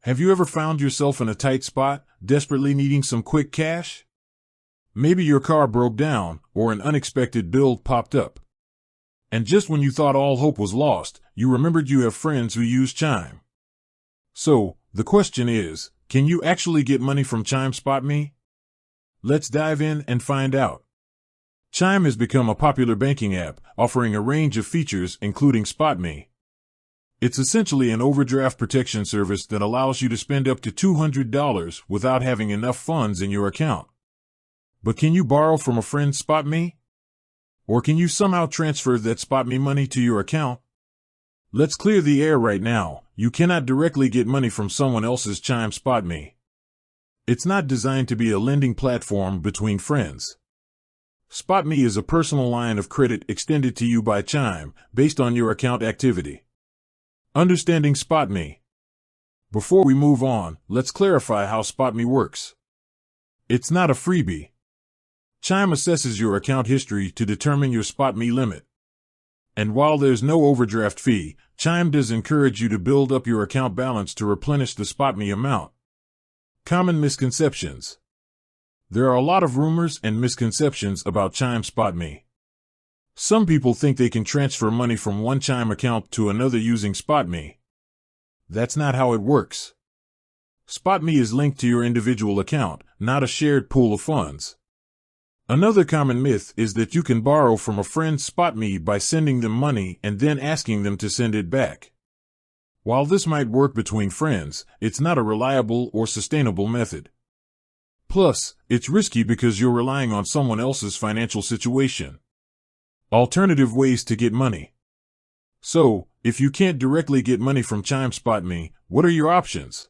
Have you ever found yourself in a tight spot, desperately needing some quick cash? Maybe your car broke down, or an unexpected bill popped up. And just when you thought all hope was lost, you remembered you have friends who use Chime. So, the question is, can you actually get money from Chime Spot Me? Let's dive in and find out. Chime has become a popular banking app, offering a range of features including Spot Me. It's essentially an overdraft protection service that allows you to spend up to $200 without having enough funds in your account. But can you borrow from a friend's Spot Me? Or can you somehow transfer that Spot Me money to your account? Let's clear the air right now. You cannot directly get money from someone else's Chime Spot Me. It's not designed to be a lending platform between friends. Spot Me is a personal line of credit extended to you by Chime, based on your account activity. Understanding Spot Me. Before we move on, let's clarify how Spot Me works. It's not a freebie. Chime assesses your account history to determine your Spot Me limit. And while there's no overdraft fee, Chime does encourage you to build up your account balance to replenish the Spot Me amount. Common misconceptions. There are a lot of rumors and misconceptions about Chime Spot Me. Some people think they can transfer money from one Chime account to another using Spot Me. That's not how it works. Spot Me is linked to your individual account, not a shared pool of funds. Another common myth is that you can borrow from a friend's Spot Me by sending them money and then asking them to send it back. While this might work between friends, it's not a reliable or sustainable method. Plus, it's risky because you're relying on someone else's financial situation. Alternative ways to get money. So, if you can't directly get money from Chime Spot Me, what are your options?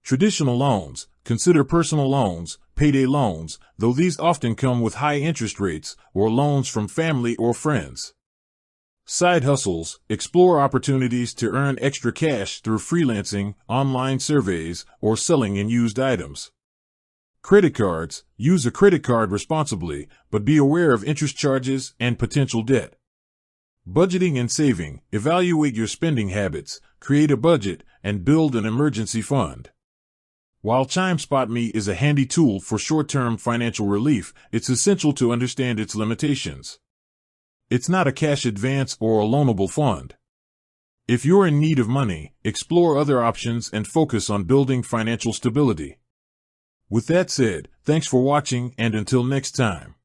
Traditional loans. Consider personal loans, payday loans, though these often come with high interest rates, or loans from family or friends. Side hustles. Explore opportunities to earn extra cash through freelancing, online surveys, or selling in used items. Credit cards. Use a credit card responsibly, but be aware of interest charges and potential debt. Budgeting and saving. Evaluate your spending habits, create a budget, and build an emergency fund. While Chime Spot Me is a handy tool for short-term financial relief, it's essential to understand its limitations. It's not a cash advance or a loanable fund. If you're in need of money, explore other options and focus on building financial stability. With that said, thanks for watching, and until next time.